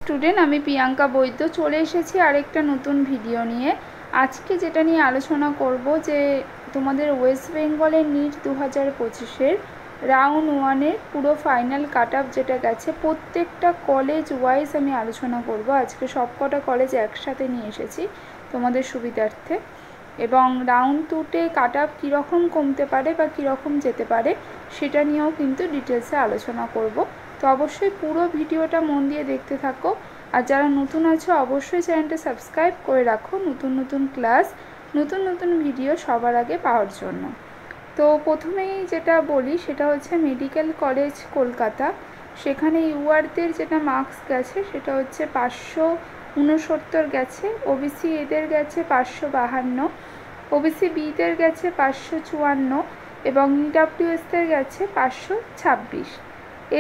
Student আমি প্রিয়াঙ্কা বৈদ্য চলে এসেছি আরেকটা নতুন ভিডিও নিয়ে। আজকে যেটা নিয়ে আলোচনা করব যে তোমাদের ওয়েস্ট বেঙ্গলের নিট 2025-এর রাউন্ড ওয়ানের পুরো ফাইনাল কাট আপ যেটা গেছে প্রত্যেকটা কলেজ ওয়াইজ আমি আলোচনা করব। আজকে সবকটা কলেজ একসাথে নিয়ে এসেছি তোমাদের সুবিধার্থে, এবং রাউন্ড টুতে কাট আপ কীরকম কমতে পারে বা কীরকম যেতে পারে সেটা নিয়েও কিন্তু ডিটেলসে আলোচনা করব। তো অবশ্যই পুরো ভিডিওটা মন দিয়ে দেখতে থাকো, আর যারা নতুন আছো অবশ্যই চ্যানেলটা সাবস্ক্রাইব করে রাখো নতুন নতুন ক্লাস নতুন নতুন ভিডিও সবার আগে পাওয়ার জন্য। তো প্রথমেই যেটা বলি সেটা হচ্ছে মেডিকেল কলেজ কলকাতা, সেখানে ইউআরদের যেটা মার্কস গেছে সেটা হচ্ছে 569 গেছে, ওবিসি এদের গেছে 552, ওবিসি বিদের গেছে 554 এবং ইডাব্লিউএসদের গেছে 526,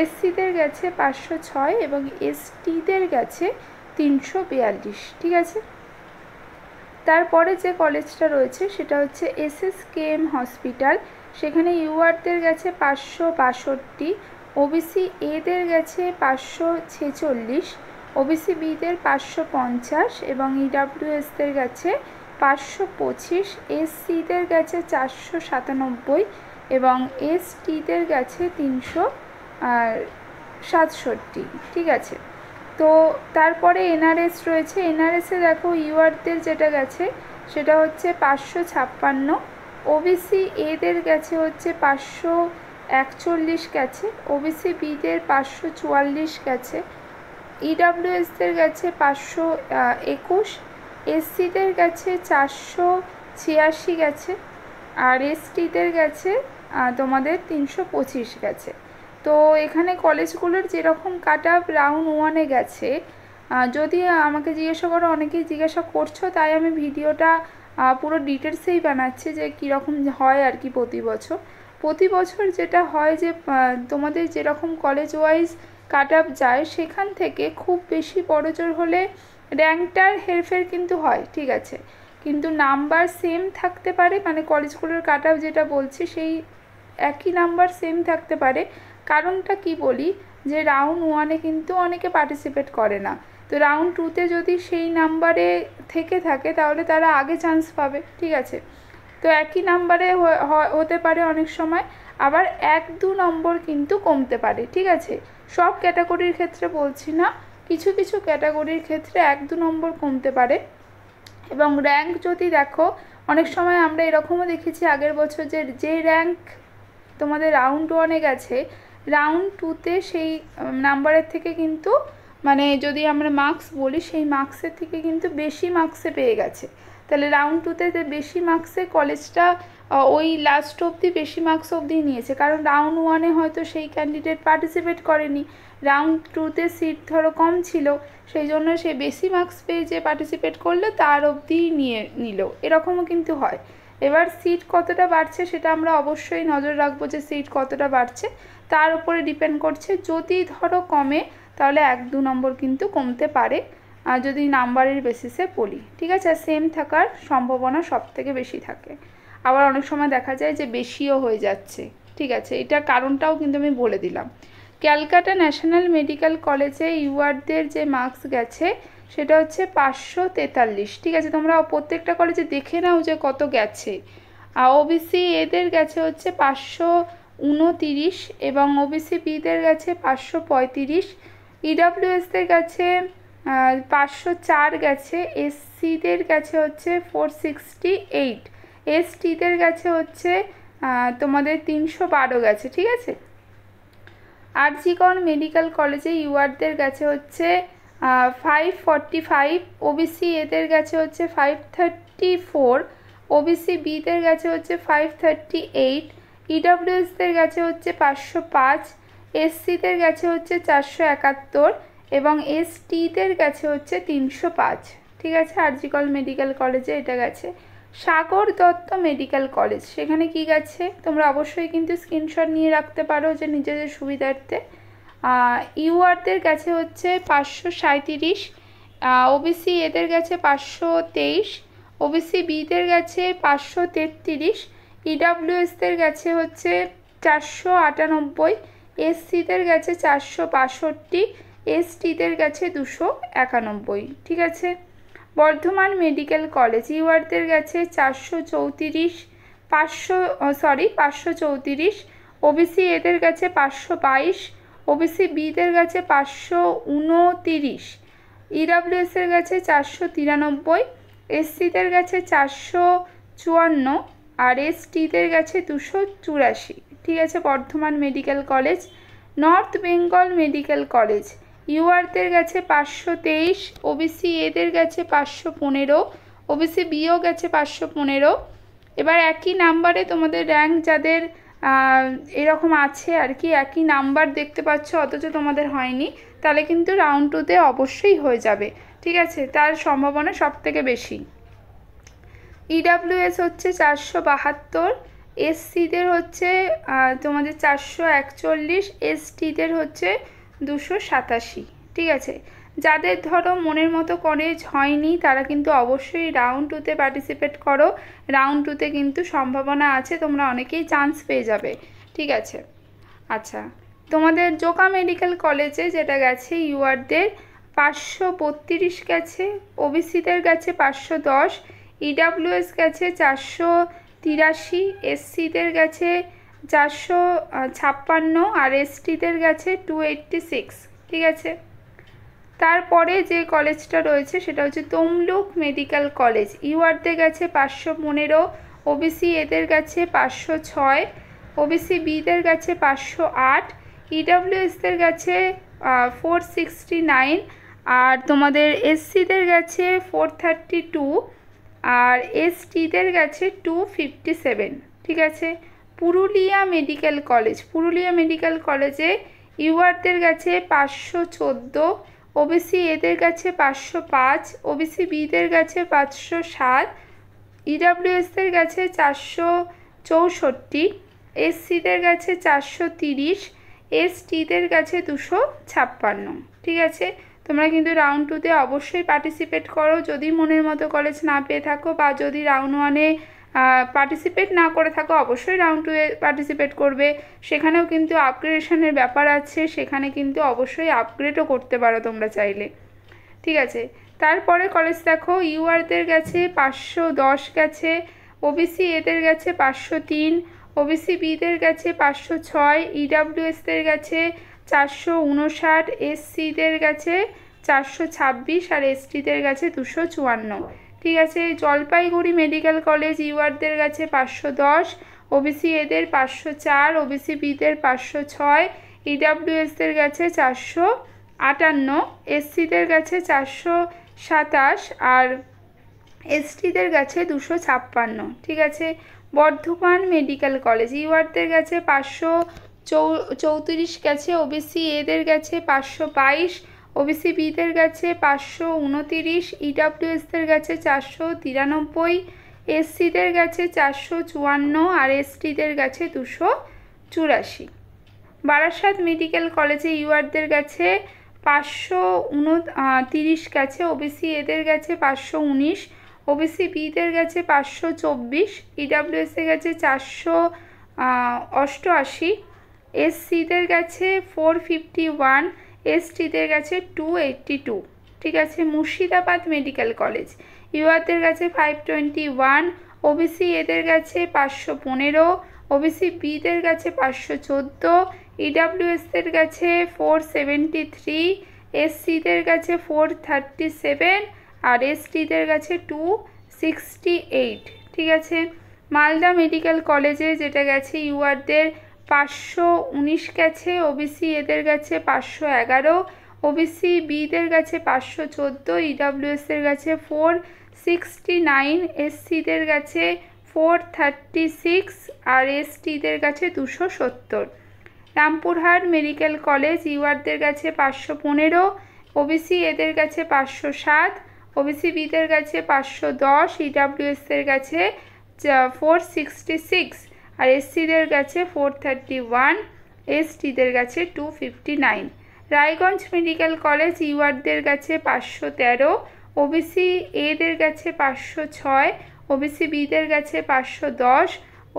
এসসিদের গেছে 506 এবং এসটিদের গেছে 342। ঠিক আছে, তারপরে যে কলেজটা রয়েছে সেটা হচ্ছে এসএসকেএম হসপিটাল, সেখানে ইউআরদের গেছে 562, ওবিসি এদের গেছে 546, ওবিসি বিদের 550 এবং ইডাব্লিউএসদের গেছে 525, এসসিদের গেছে 497 এবং এসটিদের গেছে 367। ঠিক আছে, তো তারপরে এনআরএস রয়েছে। এনআরএসে দেখো ইউআরদের যেটা গেছে সেটা হচ্ছে 556, ওবিসি এদের গেছে হচ্ছে 541 গেছে, ওবিসি বিদের 544 গেছে, ইডাব্লিউএসদের গেছে 521, এসসিদের গেছে 486 গেছে, আর এসটিদের গেছে তোমাদের 325 গেছে। তো এখানে কলেজগুলোর যেরকম কাট আপ রাউন্ড ওয়ানে গেছে, যদি আমাকে জিজ্ঞাসা করো, অনেকেই জিজ্ঞাসা করছো, তাই আমি ভিডিওটা পুরো ডিটেলসেই বানাচ্ছি যে কীরকম হয় আর কি। প্রতি বছর যেটা হয় যে তোমাদের যেরকম কলেজ ওয়াইজ কাট আপ যায় সেখান থেকে খুব বেশি বড়জোর হলে র্যাঙ্কটার হেরফের কিন্তু হয়। ঠিক আছে, কিন্তু নাম্বার সেম থাকতে পারে, মানে কলেজগুলোর কাট আপ যেটা বলছি সেই একই নাম্বার সেম থাকতে পারে। কারণটা কি বলি, যে রাউন্ড ওয়ানে কিন্তু অনেকে পার্টিসিপেট করে না, তো রাউন্ড টুতে যদি সেই নাম্বারে থেকে থাকে তাহলে তারা আগে চান্স পাবে। ঠিক আছে, তো একই নাম্বারে হতে পারে অনেক সময়, আবার 1-2 নম্বর কিন্তু কমতে পারে। ঠিক আছে, সব ক্যাটাগরির ক্ষেত্রে বলছি না, কিছু কিছু ক্যাটাগরির ক্ষেত্রে 1-2 নম্বর কমতে পারে। এবং র্যাঙ্ক যদি দেখো, অনেক সময় আমরা এরকমও দেখেছি আগের বছর যে র্যাঙ্ক তোমাদের রাউন্ড ওয়ানে গেছে, রাউন্ড টুতে সেই নাম্বারের থেকে কিন্তু, মানে যদি আমরা মার্কস বলি, সেই মার্কসের থেকে কিন্তু বেশি মার্কসে পেয়ে গেছে। তাহলে রাউন্ড টুতে বেশি মার্কসে কলেজটা ওই লাস্ট অবধি বেশি মার্কস অবধি নিয়েছে, কারণ রাউন্ড ওয়ানে হয়তো সেই ক্যান্ডিডেট পার্টিসিপেট করেনি, রাউন্ড টুতে সিট ধরো কম ছিল, সেই জন্য সে বেশি মার্কস পেয়ে যে পার্টিসিপেট করলে তার অবধি নিল, এরকমও কিন্তু হয়। এবার সিট কতটা বাড়ছে সেটা আমরা অবশ্যই নজর রাখবো, যে সিট কতটা বাড়ছে তার উপরে ডিপেন্ড করছে। যদি ধরো কমে তাহলে 1-2 নম্বর কিন্তু কমতে পারে, আর যদি নাম্বারের বেসিসে বলি। ঠিক আছে, সেম থাকার সম্ভাবনা সব থেকে বেশি থাকে, আবার অনেক সময় দেখা যায় যে বেশিও হয়ে যাচ্ছে। ঠিক আছে, এটার কারণটাও কিন্তু আমি বলে দিলাম। ক্যালকাটা ন্যাশনাল মেডিকেল কলেজে ইউআরদের যে মার্কস গেছে সেটা হচ্ছে 543। ঠিক আছে, তোমরা প্রত্যেকটা কলেজে দেখে নাও যে কত গেছে। ওবিসি এদের গেছে হচ্ছে 529 এবং ওবিসি বিদের গেছে 535, ইডাব্লিউএসদের গেছে 504 গেছে, এসসিদের গেছে হচ্ছে 468, এসটিদের গেছে হচ্ছে তোমাদের 312 গেছে। ঠিক আছে, আরজিকর মেডিকেল কলেজে ইউআরদের গেছে হচ্ছে 545, ওবিসি এদের গেছে হচ্ছে 534, ওবিসি বিদের গেছে হচ্ছে 538, ইডাব্লিউএসদের গেছে হচ্ছে 505, এসসিদের গেছে হচ্ছে 471 এবং এসটিদের গেছে হচ্ছে 305। ঠিক আছে, আরজিকর মেডিকেল কলেজে এটা গেছে। সাগর দত্ত মেডিকেল কলেজ, সেখানে কি গেছে তোমরা অবশ্যই কিন্তু স্ক্রিনশট নিয়ে রাখতে পারো যে নিজেদের সুবিধার্থে। ইউআরদের গেছে হচ্ছে 537, ওবিসি এদের গেছে 523, ওবিসি বিদের গেছে 533, ইডাব্লিউএসদের গেছে হচ্ছে 498, এসসিদের গেছে 462, এসটিদের কাছে 291, ঠিক আছে। বর্ধমান মেডিকেল কলেজ ইউআরদের কাছে 534, ওবিসি এদের কাছে 522, ওবিসি বিদের কাছে 529, ইডাব্লিউএস এর কাছে 493, এসসিদের কাছে 454 আর এসটিদের কাছে 284, ঠিক আছে। Bardhaman medical college North Bengal medical college ইউআরদের কাছে 523, ওবিসি এদের কাছে 515, ওবিসি বিও গেছে 515। এবার একই নাম্বারে তোমাদের র্যাঙ্ক যাদের এরকম আছে আর কি, একই নাম্বার দেখতে পাচ্ছ অথচ তোমাদের হয়নি, তাহলে কিন্তু রাউন্ড 2তে অবশ্যই হয়ে যাবে, ঠিক আছে, তার সম্ভাবনা সব থেকে বেশি। ইডাব্লিউএস হচ্ছে 472, এসসিদের হচ্ছে তোমাদের 441, এসটিদের হচ্ছে 287, ঠিক আছে। যাদের ধরো মনের মতো কলেজ হয়নি তারা কিন্তু অবশ্যই রাউন্ড 2তে পার্টিসিপেট করো, রাউন্ড 2তে কিন্তু সম্ভাবনা আছে তোমরা অনেকেই চান্স পেয়ে যাবে, ঠিক আছে। আচ্ছা, তোমাদের জোকা মেডিকেল কলেজে যেটা গেছে ইউআরদের 532 গেছে, ওবিসিদের কাছে 510, ইডাব্লিউএস গেছে 483, এসসিদের কাছে 456 আর এসটিদের কাছে 286, ঠিক আছে। তারপরে যে কলেজটা রয়েছে সেটা হচ্ছে তমলুক মেডিকেল কলেজ ইউআরদের কাছে 515, ওবিসি এদের কাছে 506, ওবিসি বিদের কাছে 508, ইডাব্লিউএসদের কাছে 469 আর তোমাদের এসসিদের কাছে 432 আর এসটিদের কাছে 257, ঠিক আছে। পুরুলিয়া মেডিকেল কলেজে ইউআরদের কাছে 514, ওবিসি এদের কাছে 505, ওবিসি বিদের কাছে 507, ইডাব্লিউএসদের কাছে 464, এসসিদের কাছে 430, এসটিদের কাছে 256, ঠিক আছে। তোমরা কিন্তু রাউন্ড 2তে অবশ্যই পার্টিসিপেট করো, যদি মনের মতো কলেজ না পেয়ে থাকো বা যদি রাউন্ড 1-এ পার্টিসিপেট না করে থাকো অবশ্যই রাউন্ড 2-এ পার্টিসিপেট করবে। সেখানেও কিন্তু আপগ্রেডেশনের ব্যাপার আছে, সেখানে কিন্তু অবশ্যই আপগ্রেডও করতে পারো তোমরা চাইলে, ঠিক আছে। তারপরে কলেজ দেখো ইউআরদের কাছে 510 গেছে, ওবিসি এদের কাছে 503, ওবিসি বিদের কাছে 506, ইডাব্লিউএসদের কাছে 459, এসসিদের কাছে 426 আর এসটিদের কাছে 254, ঠিক আছে। জলপাইগুড়ি মেডিকেল কলেজ ইউআরদের কাছে 510, ওবিসি এদের 504, ওবিসি বিদের 506, ইডাব্লিউএসদের কাছে 458, এসসিদের কাছে 427 আর এসটিদের কাছে 256, ঠিক আছে। বর্ধমান মেডিকেল কলেজ ইউআরদের কাছে 534 গেছে, ওবিসি এদের কাছে 522, ওবিসি বিদের কাছে 529, ইডাব্লিউএসদের কাছে 493, এসসিদের কাছে 454 আর এসটিদের কাছে 284। বারাসাত মেডিকেল কলেজে ইউআরদের কাছে 529 গেছে, ওবিসি এদের কাছে 519, ওবিসি বিদের কাছে 524, ইডাব্লিউএসের কাছে 488, এসসিদের কাছে 451, এসটিদের কাছে 282, ঠিক আছে। মুর্শিদাবাদ মেডিকেল কলেজ ইউআরদের কাছে 521, ওবিসি এদের কাছে 515, ওবিসি বিদের কাছে 514, ইডাব্লিউএসদের কাছে 473, এসসিদের কাছে 437 আর এসটিদের কাছে 268, ঠিক আছে। মালদা মেডিকেল কলেজে যেটা গেছে ইউআরদের 519 গেছে, ওবিসি এদের কাছে 511, ওবিসি বিদের কাছে 514, ইডাব্লিউএসের কাছে 469, এসসিদের কাছে 436 আর এসটিদের কাছে 270। রামপুরহাট মেডিকেল কলেজ ইউআরদের কাছে 515, ওবিসি এদের কাছে 507, ওবিসি বিদের কাছে 510, ইডাব্লিউএসের কাছে 466 আর এসসিদের কাছে 431, এসটিদের কাছে 259। রায়গঞ্জ মেডিকেল কলেজ ইউআরদের কাছে 513, ওবিসি এদের কাছে 506, ওবিসি বিদের কাছে 510,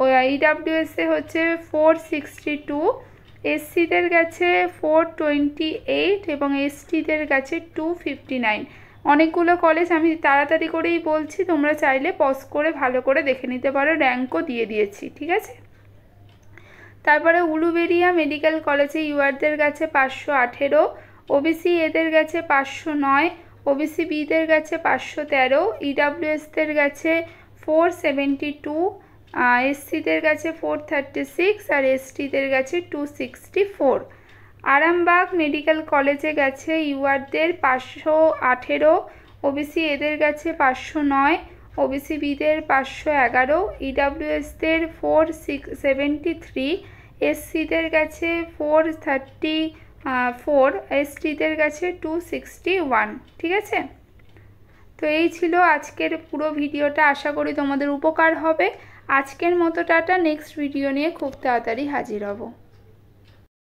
ও ইডাব্লিউএসে হচ্ছে 462, এসসিদের গেছে 428 এবং এসটিদের গেছে 259। অনেকগুলো কলেজ আমি তাড়াতাড়ি করেই বলছি, তোমরা চাইলে পজ করে ভালো করে দেখে নিতে পারো, র্যাঙ্কও দিয়ে দিয়েছি, ঠিক আছে। তারপরে উলুবেড়িয়া মেডিকেল কলেজে ইউআরদের গেছে 518, ওবিসি এদের গেছে 509, ওবিসি বিদের গেছে 513, ইডাব্লিউএসদের গেছে 472, এসসিদের গেছে 436 আর এসটিদের গেছে 264। আরামবাগ মেডিকেল কলেজে গেছে ইউআরদের 518, ওবিসি এদের গেছে 509, ওবিসি বিদের 511, ইডাব্লিউএসদের 473, এসসিদের গেছে 434, এসটিদের গেছে 261, ঠিক আছে। তো এই ছিল আজকের পুরো ভিডিওটা, আশা করি তোমাদের উপকার হবে। আজকের মতো টাটা, নেক্সট ভিডিও নিয়ে খুব তাড়াতাড়ি হাজির হব।